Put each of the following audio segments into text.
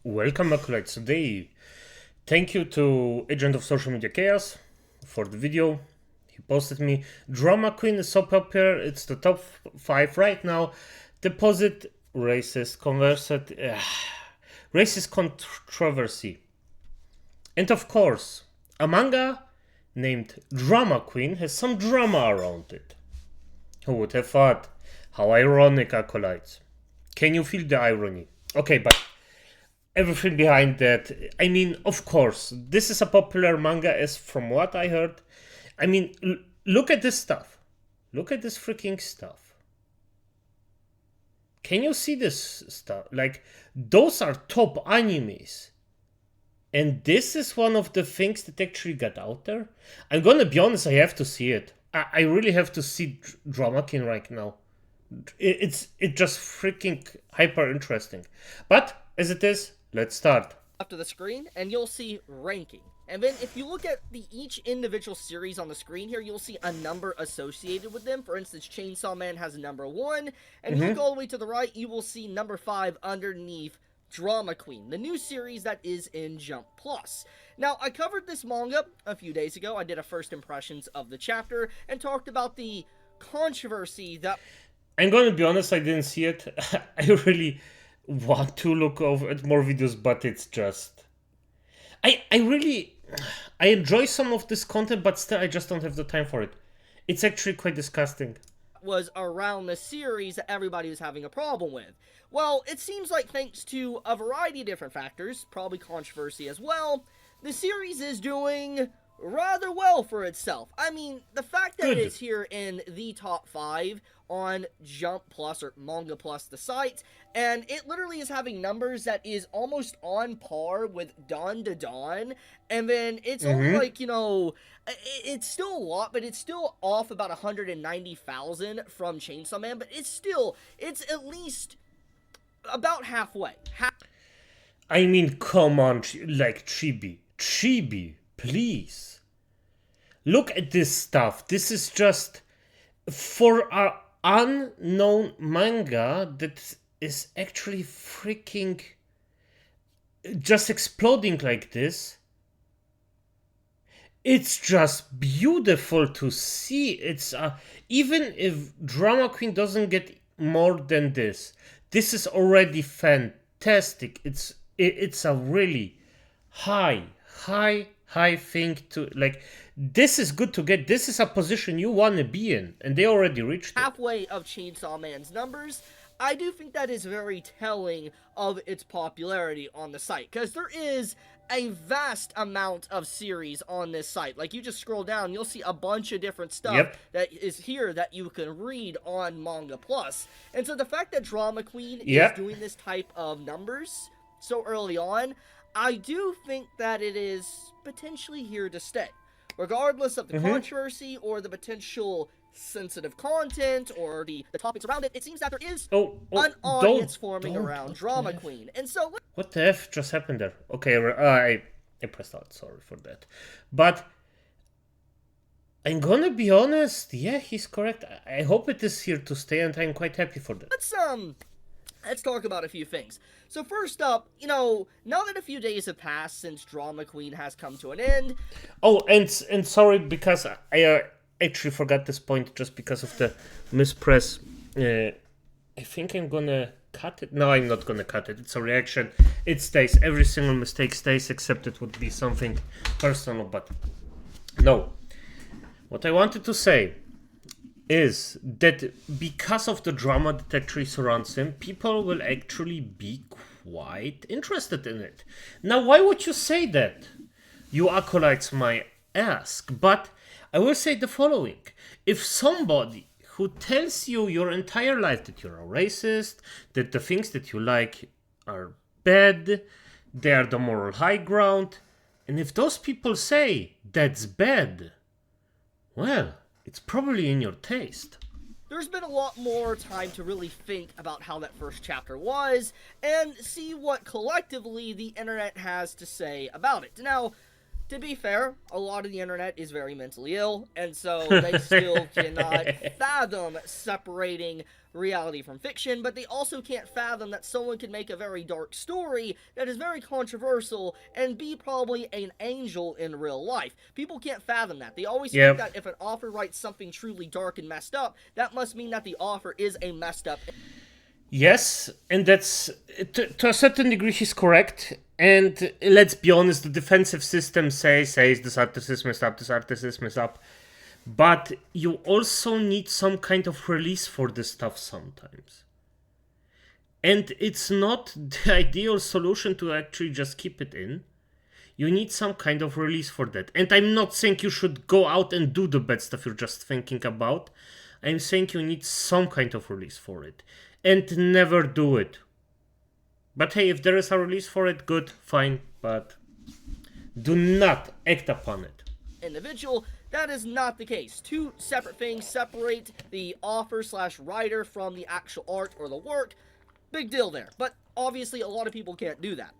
Welcome back, like today. Thank you to Agent of Social Media Chaos for the video. He posted me. Drama Queen is so popular, it's the top 5 right now. Deposit racist racist controversy. And of course, a manga named Drama Queen has some drama around it. Who would have thought? How ironic, acolytes. Can you feel the irony? Okay, but everything behind that. I mean, of course, this is a popular manga, as from what I heard. I mean, look at this stuff. Look at this freaking stuff. Can you see this stuff? Like, those are top animes. And this is one of the things that actually got out there. I'm gonna be honest, I have to see it. I really have to see Drama King right now. It's just freaking hyper interesting. But as it is, let's start. After the screen, and you'll see ranking. And then if you look at each individual series on the screen here, you'll see a number associated with them. For instance, Chainsaw Man has a number 1, and if you go all the way to the right, you will see number 5 underneath Drama Queen, the new series that is in Jump Plus. Now, I covered this manga a few days ago. I did a first impressions of the chapter and talked about the controversy that... I'm gonna be honest, I didn't see it. I really want to look over at more videos, but it's just... I enjoy some of this content, but still I just don't have the time for it. It's actually quite disgusting. Was around the series that everybody was having a problem with. Well, it seems like thanks to a variety of different factors, probably controversy as well, the series is doing rather well for itself. I mean, the fact that it is here in the top 5 on Jump Plus or Manga Plus, the site, and it literally is having numbers that is almost on par with Dawn to Dawn, and then it's only like, you know, it's still a lot, but it's still off about 190,000 from Chainsaw Man, but it's at least about halfway. I mean, come on, like, Chibi, please. Look at this stuff. This is just for an unknown manga that is actually freaking just exploding like this. It's just beautiful to see. It's even if Drama Queen doesn't get more than this is already fantastic. It's a really high thing to, like, this is good to get. This is a position you want to be in, and they already reached it. Halfway of Chainsaw Man's numbers. I do think that is very telling of its popularity on the site, because there is a vast amount of series on this site. Like, you just scroll down, you'll see a bunch of different stuff that is here that you can read on Manga Plus. And so the fact that Drama Queen is doing this type of numbers so early on, I do think that it is potentially here to stay. Regardless of the controversy or the potential sensitive content or the topics around it, it seems that there is an audience forming around Drama Queen. And so... What the F just happened there? Okay, I pressed out, sorry for that. But I'm gonna be honest, yeah, he's correct. I hope it is here to stay, and I'm quite happy for that. Let's talk about a few things. So first up, you know, now that a few days have passed since Drama Queen has come to an end... Oh, and sorry, because I actually forgot this point just because of the mispress. I think I'm gonna cut it. No, I'm not gonna cut it. It's a reaction. It stays. Every single mistake stays, except it would be something personal, but no. What I wanted to say is that because of the drama that actually surrounds him, people will actually be quite interested in it. Now, why would you say that? You acolytes might ask, but I will say the following. If somebody who tells you your entire life that you're a racist, that the things that you like are bad, they are the moral high ground, and if those people say that's bad, well, it's probably in your taste. There's been a lot more time to really think about how that first chapter was, and see what collectively the internet has to say about it. Now, to be fair, a lot of the internet is very mentally ill, and so they still cannot fathom separating reality from fiction, but they also can't fathom that someone could make a very dark story that is very controversial and be probably an angel in real life. People can't fathom that. They always think Yeah. that if an author writes something truly dark and messed up, that must mean that the author is a messed up. Yes, and that's to a certain degree he's correct. And let's be honest, the defensive system says this artist is messed up, this artist is messed up. But you also need some kind of release for this stuff sometimes. And it's not the ideal solution to actually just keep it in. You need some kind of release for that. And I'm not saying you should go out and do the bad stuff you're just thinking about. I'm saying you need some kind of release for it. And never do it. But hey, if there is a release for it, good, fine. But do not act upon it. Individual, that is not the case. Two separate things separate the author/writer from the actual art or the work. Big deal there. But obviously a lot of people can't do that.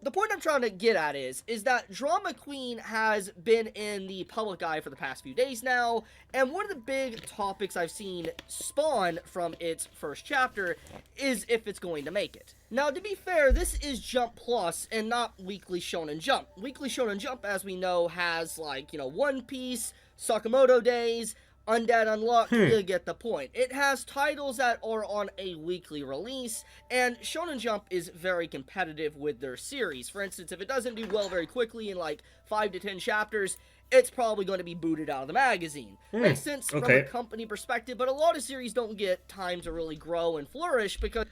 The point I'm trying to get at is that Drama Queen has been in the public eye for the past few days now, and one of the big topics I've seen spawn from its first chapter is if it's going to make it. Now, to be fair, this is Jump Plus and not Weekly Shonen Jump. Weekly Shonen Jump, as we know, has, like, One Piece, Sakamoto Days, Undead Unluck, you get the point. It has titles that are on a weekly release, and Shonen Jump is very competitive with their series. For instance, if it doesn't do well very quickly in like 5 to 10 chapters, it's probably going to be booted out of the magazine. Makes sense from a company perspective, but a lot of series don't get time to really grow and flourish because...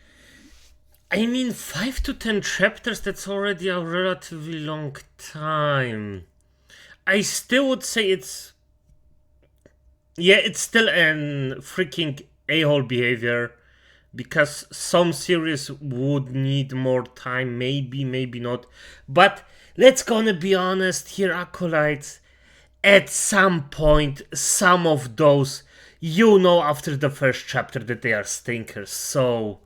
I mean, 5 to 10 chapters, that's already a relatively long time. I still would say it's... Yeah, it's still an freaking a-hole behavior, because some series would need more time, maybe, maybe not. But let's gonna be honest here, Acolytes. At some point, some of those, after the first chapter that they are stinkers, so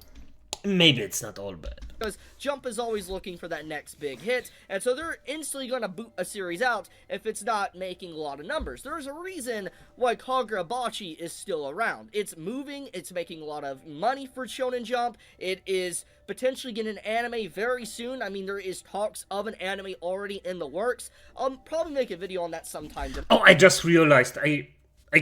maybe it's not all bad. Because Jump is always looking for that next big hit, and so they're instantly going to boot a series out if it's not making a lot of numbers. There's a reason why Kagurabachi is still around. It's moving, it's making a lot of money for Shonen Jump, it is potentially getting an anime very soon. I mean, there is talks of an anime already in the works. I'll probably make a video on that sometime. Oh, I just realized, I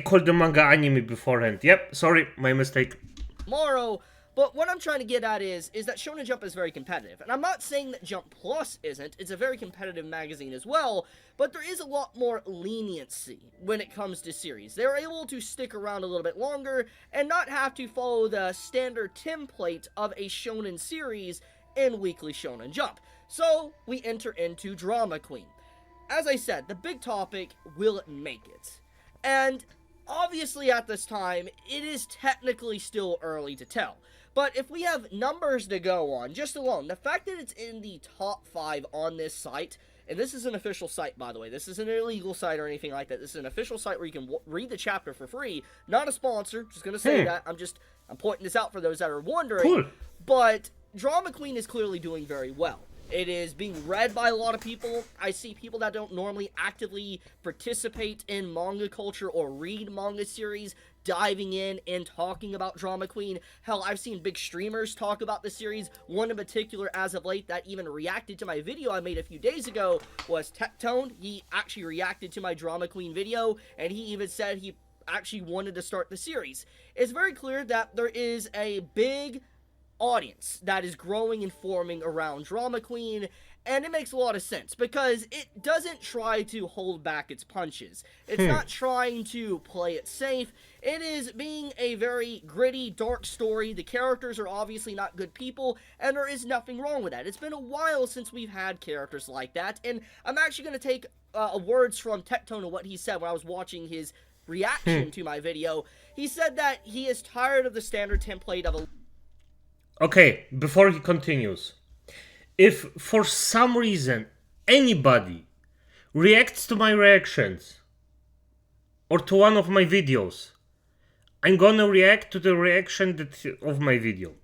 called the manga anime beforehand. Yep, sorry, my mistake. Tomorrow. But what I'm trying to get at is that Shonen Jump is very competitive. And I'm not saying that Jump Plus isn't. It's a very competitive magazine as well. But there is a lot more leniency when it comes to series. They're able to stick around a little bit longer and not have to follow the standard template of a shonen series in Weekly Shonen Jump. So we enter into Drama Queen. As I said, the big topic, will it make it? And obviously at this time, it is technically still early to tell. But if we have numbers to go on, just alone, the fact that it's in the top 5 on this site, and this is an official site, by the way. This isn't an illegal site or anything like that. This is an official site where you can read the chapter for free. Not a sponsor, just going to say that. I'm pointing this out for those that are wondering. Cool. But Drama Queen is clearly doing very well. It is being read by a lot of people. I see people that don't normally actively participate in manga culture or read manga series diving in and talking about Drama Queen. Hell, I've seen big streamers talk about the series. One in particular as of late that even reacted to my video I made a few days ago was Tectone. He actually reacted to my Drama Queen video, and he even said he actually wanted to start the series. It's very clear that there is a big audience that is growing and forming around Drama Queen, and it makes a lot of sense because it doesn't try to hold back its punches. It's not trying to play it safe. It is being a very gritty, dark story. The characters are obviously not good people, and there is nothing wrong with that. It's been a while since we've had characters like that, and I'm actually going to take words from Tectone and what he said when I was watching his reaction to my video. He said that he is tired of the standard template of a... Okay, before he continues, if for some reason anybody reacts to my reactions or to one of my videos, I'm gonna react to the reaction of my video.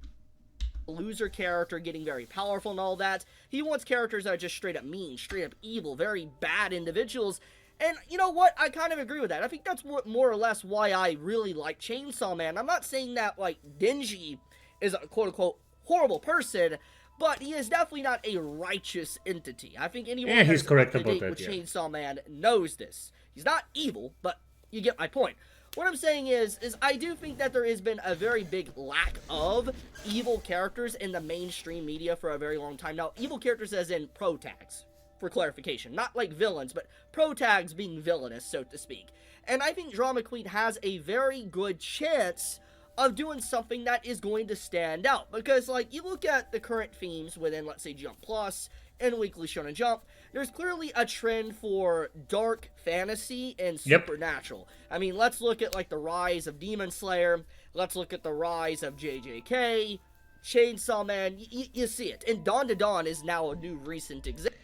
Loser character getting very powerful and all that. He wants characters that are just straight up mean, straight up evil, very bad individuals. And you know what? I kind of agree with that. I think that's what more or less why I really like Chainsaw Man. I'm not saying that like Denji is a quote unquote horrible person, but he is definitely not a righteous entity. I think anyone Yeah, that he's is correct up to about date that, with yeah. Chainsaw Man knows this. He's not evil, but you get my point. What I'm saying is I do think that there has been a very big lack of evil characters in the mainstream media for a very long time. Now, evil characters as in protags, for clarification. Not like villains, but protags being villainous, so to speak. And I think Drama Queen has a very good chance of doing something that is going to stand out. Because, like, you look at the current themes within, let's say, Jump Plus and Weekly Shonen Jump, there's clearly a trend for dark fantasy and Yep. supernatural. I mean, let's look at, like, the rise of Demon Slayer. Let's look at the rise of JJK, Chainsaw Man. You see it. And Dawn to Dawn is now a new recent example.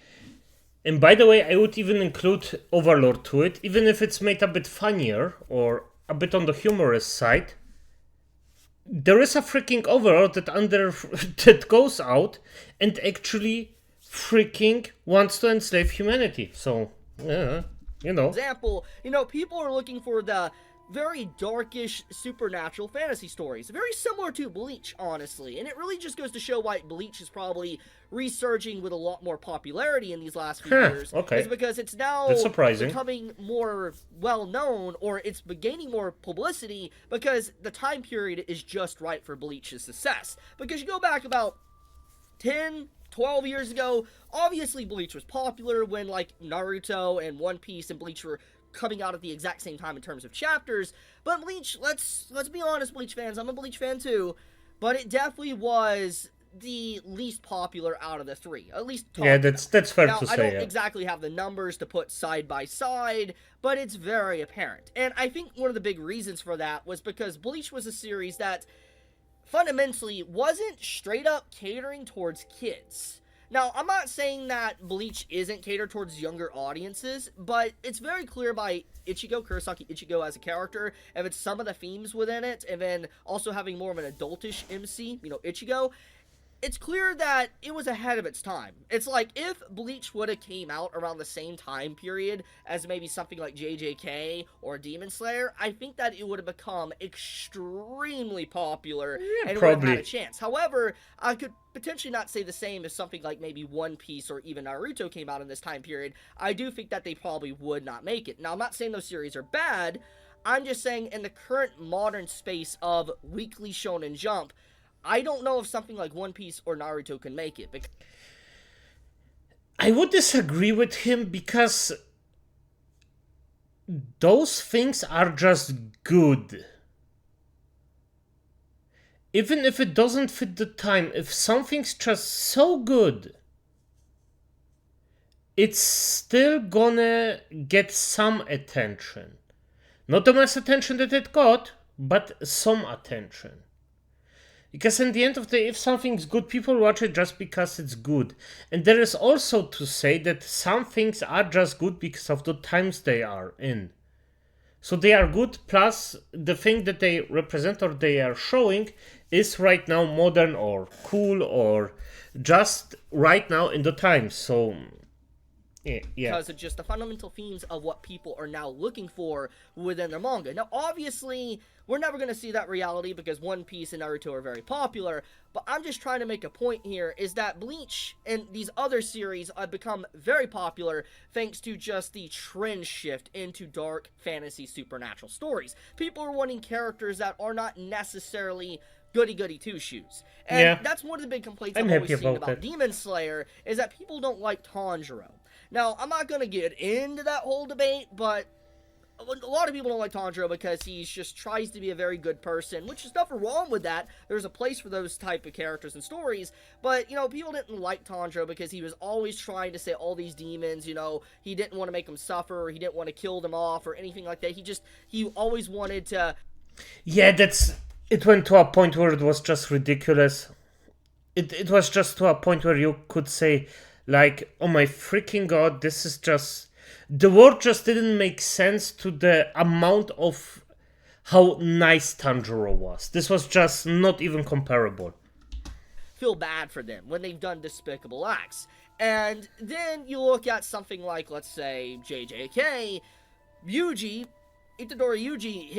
And by the way, I would even include Overlord to it, even if it's made a bit funnier or a bit on the humorous side. There is a freaking Overlord that goes out and actually freaking wants to enslave humanity. So, yeah, you know. Example, people are looking for the very darkish supernatural fantasy stories. Very similar to Bleach, honestly. And it really just goes to show why Bleach is probably resurging with a lot more popularity in these last few years. Okay. Is because it's now That's surprising. becoming more well-known, or it's gaining more publicity because the time period is just right for Bleach's success. Because you go back about 10, 12 years ago, obviously Bleach was popular when, like, Naruto and One Piece and Bleach were coming out at the exact same time in terms of chapters. But Bleach, let's be honest, Bleach fans, I'm a Bleach fan too, but it definitely was the least popular out of the three. At least Yeah, that's fair now, to say. I don't Yeah. exactly have the numbers to put side by side, but it's very apparent. And I think one of the big reasons for that was because Bleach was a series that fundamentally wasn't straight up catering towards kids. Now, I'm not saying that Bleach isn't catered towards younger audiences, but it's very clear by Kurosaki Ichigo as a character, and it's some of the themes within it, and then also having more of an adultish MC, Ichigo, it's clear that it was ahead of its time. It's like, if Bleach would have came out around the same time period as maybe something like JJK or Demon Slayer, I think that it would have become extremely popular and would have had a chance. However, I could potentially not say the same if something like maybe One Piece or even Naruto came out in this time period. I do think that they probably would not make it. Now, I'm not saying those series are bad. I'm just saying in the current modern space of Weekly Shonen Jump, I don't know if something like One Piece or Naruto can make it. I would disagree with him because those things are just good. Even if it doesn't fit the time, if something's just so good, it's still gonna get some attention. Not the mass attention that it got, but some attention. Because in the end of the day, if something's good, people watch it just because it's good. And there is also to say that some things are just good because of the times they are in. So they are good, plus the thing that they represent or they are showing is right now modern or cool or just right now in the times. So yeah. Because of just the fundamental themes of what people are now looking for within their manga. Now, obviously, we're never going to see that reality because One Piece and Naruto are very popular, but I'm just trying to make a point here is that Bleach and these other series have become very popular thanks to just the trend shift into dark fantasy supernatural stories. People are wanting characters that are not necessarily goody-goody two-shoes. And that's one of the big complaints I'm always seeing about Demon Slayer is that people don't like Tanjiro. Now, I'm not going to get into that whole debate, but a lot of people don't like Tanjiro because he just tries to be a very good person, which is nothing wrong with that. There's a place for those type of characters and stories, but, people didn't like Tanjiro because he was always trying to say all these demons, he didn't want to make them suffer, or he didn't want to kill them off, or anything like that. He always wanted to... Yeah, it went to a point where it was just ridiculous. It was just to a point where you could say, like, oh my freaking god, this is just... The word just didn't make sense to the amount of how nice Tanjiro was. This was just not even comparable. Feel bad for them when they've done despicable acts. And then you look at something like, let's say, JJK, Yuji, Itadori Yuji,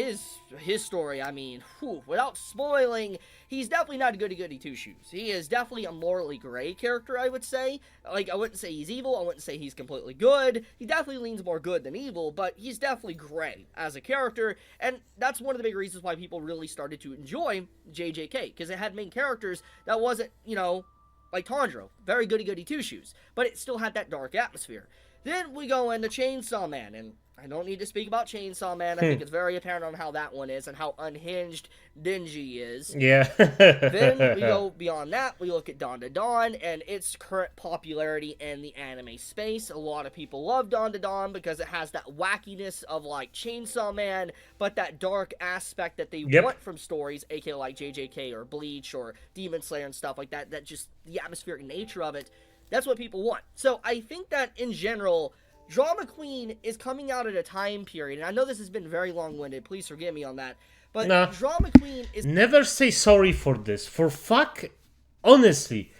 his story, I mean, without spoiling, he's definitely not a goody-goody two-shoes. He is definitely a morally gray character, I would say. Like, I wouldn't say he's evil, I wouldn't say he's completely good. He definitely leans more good than evil, but he's definitely gray as a character, and that's one of the big reasons why people really started to enjoy JJK, because it had main characters that wasn't, like Tanjiro, very goody-goody two-shoes, but it still had that dark atmosphere. Then we go into Chainsaw Man, and I don't need to speak about Chainsaw Man. I think it's very apparent on how that one is and how unhinged Denji is. Yeah. Then we go beyond that. We look at Dawn to Dawn and its current popularity in the anime space. A lot of people love Dawn to Dawn because it has that wackiness of like Chainsaw Man, but that dark aspect that they want from stories, aka like JJK or Bleach or Demon Slayer and stuff like that. That just the atmospheric nature of it. That's what people want. So I think that in general, Drama Queen is coming out at a time period, and I know this has been very long-winded, please forgive me on that, but Drama Queen is... Never say sorry for this, for fuck, honestly,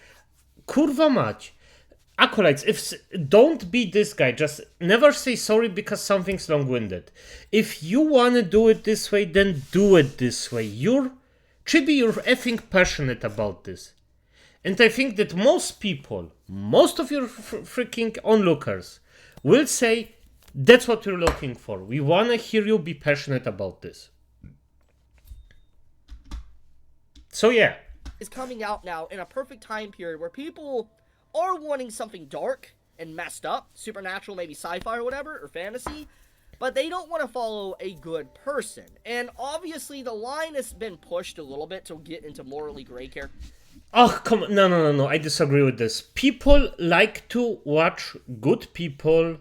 kurwa mać. Acolytes, don't be this guy, just never say sorry because something's long-winded. If you wanna do it this way, then do it this way. Chibi, you're effing passionate about this. And I think that most people, most of your freaking onlookers, will say, that's what we're looking for. We want to hear you be passionate about this. So yeah. Is coming out now in a perfect time period where people are wanting something dark and messed up, supernatural, maybe sci-fi or whatever, or fantasy, but they don't want to follow a good person. And obviously the line has been pushed a little bit to get into morally gray characters. Oh, come on. No. I disagree with this. People like to watch good people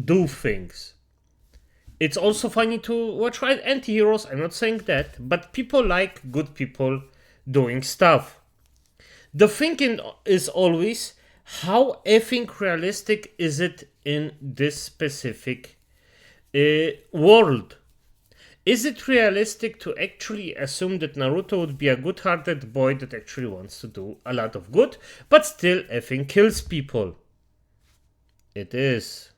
do things. It's also funny to watch anti-heroes. I'm not saying that. But people like good people doing stuff. The thinking is always, how effing realistic is it in this specific world? Is it realistic to actually assume that Naruto would be a good-hearted boy that actually wants to do a lot of good, but still effing kills people? It is.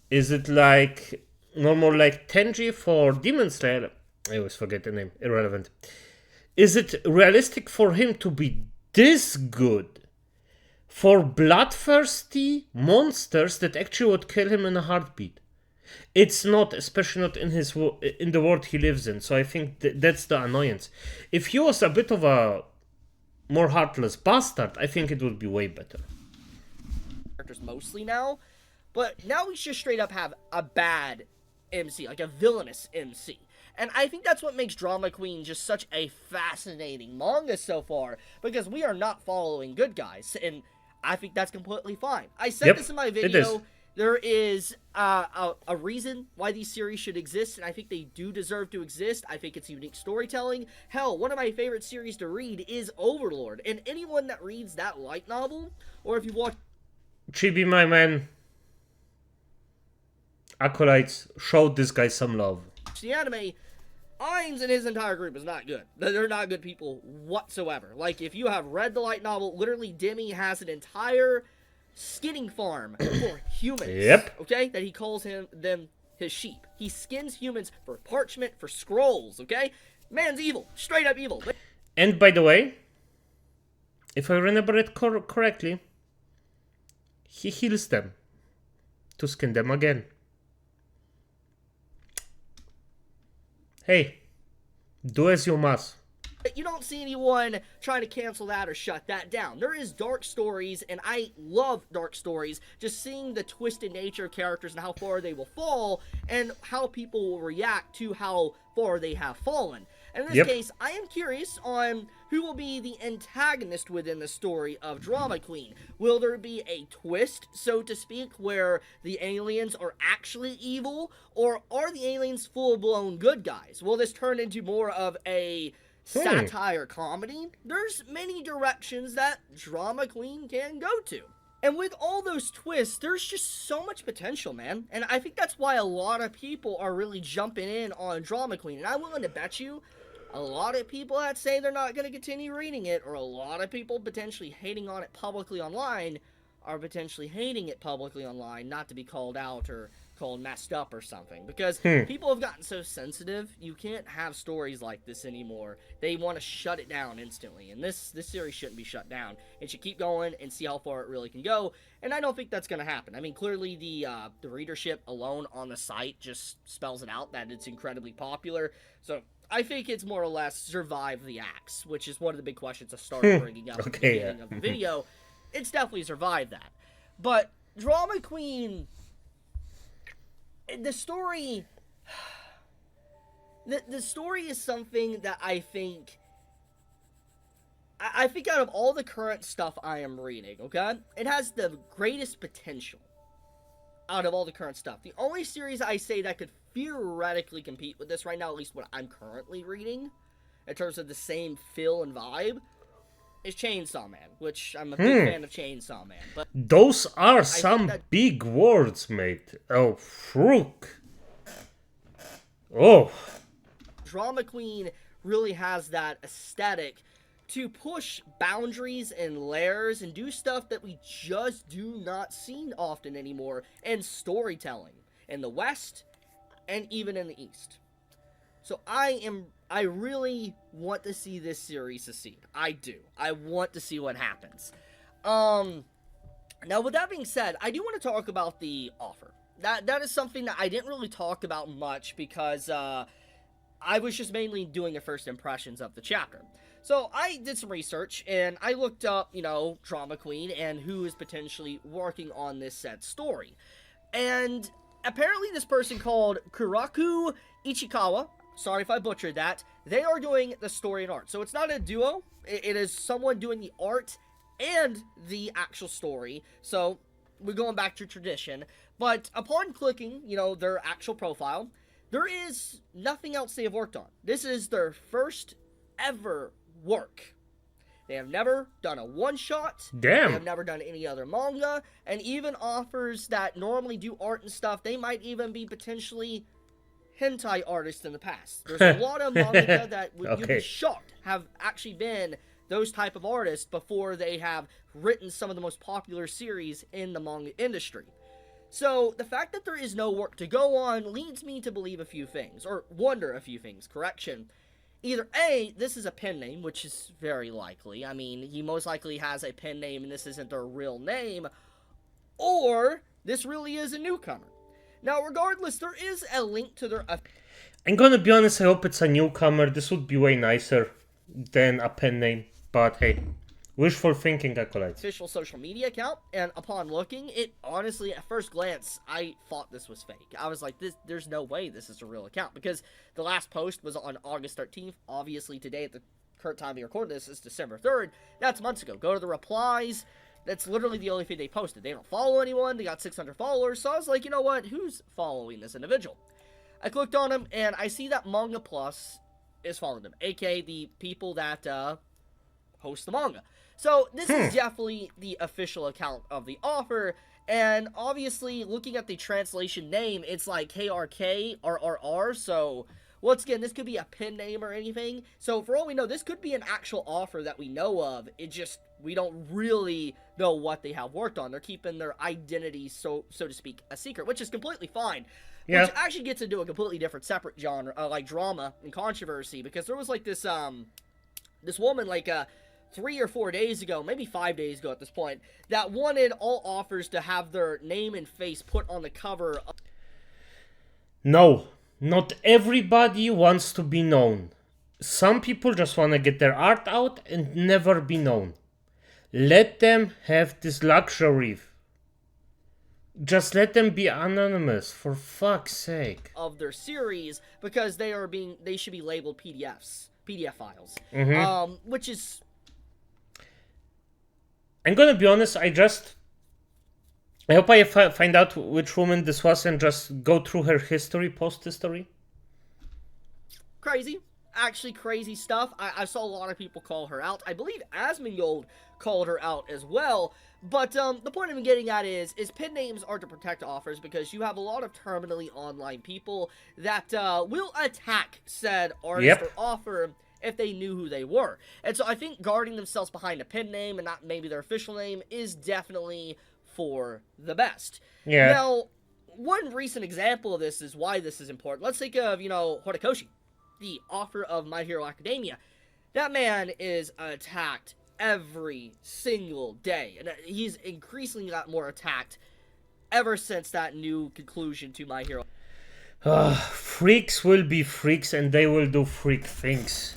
Is it like normal like Tenji for Demon Slayer? I always forget the name. Irrelevant. Is it realistic for him to be this good for bloodthirsty monsters that actually would kill him in a heartbeat? It's not, especially not in the world he lives in. So I think that's the annoyance. If he was a bit of a more heartless bastard, I think it would be way better. Characters mostly now, but now we just straight up have a bad MC, like a villainous MC. And I think that's what makes Drama Queen just such a fascinating manga so far, because we are not following good guys, and I think that's completely fine. I said this in my video. There is a reason why these series should exist, and I think they do deserve to exist. I think it's unique storytelling. Hell, one of my favorite series to read is Overlord, and anyone that reads that light novel, or if you watch... Chibi, my man, Acolytes, showed this guy some love. The anime, Ainz and his entire group is not good. They're not good people whatsoever. Like, if you have read the light novel, literally Demi has an entire skinning farm for humans. Okay? That he calls them his sheep. He skins humans for parchment, for scrolls, okay? Man's evil. Straight up evil. And by the way, if I remember it correctly, he heals them to skin them again. Hey, do as you must. You don't see anyone trying to cancel that or shut that down. There is dark stories, and I love dark stories. Just seeing the twisted nature of characters and how far they will fall, and how people will react to how far they have fallen. And in this case, I am curious on who will be the antagonist within the story of Drama Queen. Will there be a twist, so to speak, where the aliens are actually evil, or are the aliens full-blown good guys? Will this turn into more of a satire comedy? There's many directions that Drama Queen can go to. And with all those twists, there's just so much potential, man. And I think that's why a lot of people are really jumping in on Drama Queen. And I'm willing to bet you, a lot of people that say they're not going to continue reading it, or a lot of people potentially hating on it publicly online, are potentially hating it publicly online, not to be called out or called messed up or something, because people have gotten so sensitive. You can't have stories like this anymore. They want to shut it down instantly, and this series shouldn't be shut down. It should keep going and see how far it really can go, and I don't think that's going to happen. I mean, clearly the readership alone on the site just spells it out that it's incredibly popular, so I think it's more or less survive the axe, which is one of the big questions I started bringing up at the beginning of the video. It's definitely survived that. But Drama Queen, the story is something that I think out of all the current stuff I am reading, okay, it has the greatest potential out of all the current stuff. The only series I say that could theoretically compete with this right now, at least what I'm currently reading, in terms of the same feel and vibe, is Chainsaw Man, which I'm a big fan of Chainsaw Man. But those are some big words, mate. Oh, Frook. Oh. Drama Queen really has that aesthetic to push boundaries and layers and do stuff that we just do not see often anymore in storytelling in the West and even in the East. So I really want to see this series succeed. I do. I want to see what happens. Now with that being said, I do want to talk about the offer. That is something that I didn't really talk about much because I was just mainly doing the first impressions of the chapter. So I did some research and I looked up, Drama Queen and who is potentially working on this said story. And apparently this person called Kuraku Ichikawa, sorry if I butchered that, they are doing the story and art. So it's not a duo, it is someone doing the art and the actual story. So we're going back to tradition. But upon clicking, their actual profile, there is nothing else they have worked on. This is their first ever work. They have never done a one-shot. Damn. They have never done any other manga. And even authors that normally do art and stuff, they might even be potentially hentai artists in the past. There's a lot of manga that you'd be shocked have actually been those type of artists before they have written some of the most popular series in the manga industry. So the fact that there is no work to go on leads me to believe a few things, or wonder a few things, correction. Either A, this is a pen name, which is very likely. I mean, he most likely has a pen name and this isn't their real name. Or, this really is a newcomer. Now, regardless, there is a link to their... I'm gonna be honest, I hope it's a newcomer. This would be way nicer than a pen name. But hey, wishful thinking, acolytes. Official social media account, and upon looking, it honestly, at first glance, I thought this was fake. I was like, there's no way this is a real account, because the last post was on August 13th. Obviously, today, at the current time we record this, is December 3rd. That's months ago. Go to the replies. That's literally the only thing they posted. They don't follow anyone. They got 600 followers. So I was like, you know what? Who's following this individual? I clicked on him, and I see that Manga Plus is following them, aka the people that host the manga. So this is definitely the official account of the offer, and obviously looking at the translation name, it's like KRKRRR, so once again, this could be a pen name or anything. So for all we know, this could be an actual offer that we know of. It just, we don't really know what they have worked on. They're keeping their identity, so to speak, a secret, which is completely fine. Yeah. Which actually gets into a completely different, separate genre, like drama and controversy, because there was like this woman, like 3 or 4 days ago, maybe 5 days ago at this point, that wanted all offers to have their name and face put on the cover. No, not everybody wants to be known. Some people just want to get their art out and never be known. Let them have this luxury. Just let them be anonymous, for fuck's sake. Of their series, because they should be labeled PDF files. Which is... I'm gonna be honest, I hope I find out which woman this was and just go through her history, post-history. Crazy. Actually crazy stuff. I saw a lot of people call her out. I believe Asmongold called her out as well. But the point I'm getting at is pen names are to protect offers, because you have a lot of terminally online people that will attack said artist or offer if they knew who they were. And so I think guarding themselves behind a pen name and not maybe their official name is definitely for the best. Yeah. Now, one recent example of this is why this is important. Let's think of, Horikoshi, the author of My Hero Academia. That man is attacked every single day, and he's increasingly got more attacked ever since that new conclusion to My Hero. Freaks will be freaks and they will do freak things.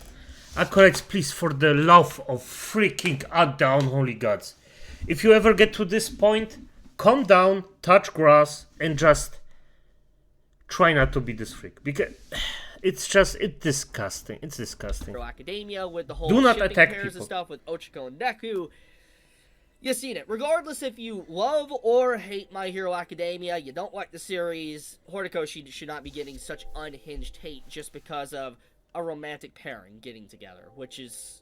Acolytes, please, for the love of freaking the unholy gods. If you ever get to this point, calm down, touch grass, and just try not to be this freak. Because it's disgusting. It's disgusting. Academia with the whole Do not shipping attack pairs people. and stuff with Ochiko and Deku. You've seen it. Regardless if you love or hate My Hero Academia, you don't like the series, Horikoshi should not be getting such unhinged hate just because of a romantic pairing getting together, which is...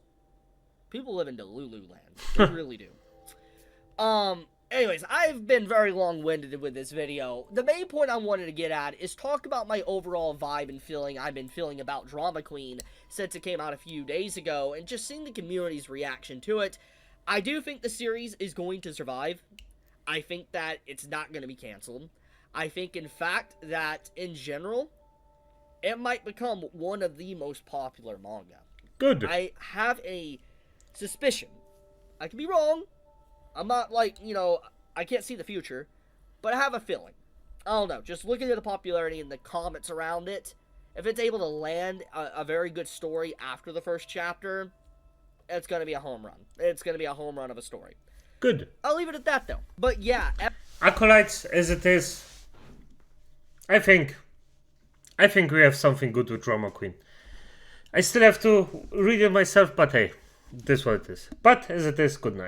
people live in Delulu land. They really do. Anyways, I've been very long-winded with this video. The main point I wanted to get at is talk about my overall vibe and feeling I've been feeling about Drama Queen since it came out a few days ago, and just seeing the community's reaction to it. I do think the series is going to survive. I think that it's not going to be canceled. I think, in fact, that, in general, it might become one of the most popular manga. Good. I have a suspicion. I could be wrong. I'm not I can't see the future, but I have a feeling. I don't know, just looking at the popularity and the comments around it, if it's able to land a very good story after the first chapter, it's going to be a home run. It's going to be a home run of a story. Good. I'll leave it at that, though. But yeah. Acolytes, as it is, I think we have something good with Drama Queen. I still have to read it myself, but hey, this is what it is. But as it is, good night.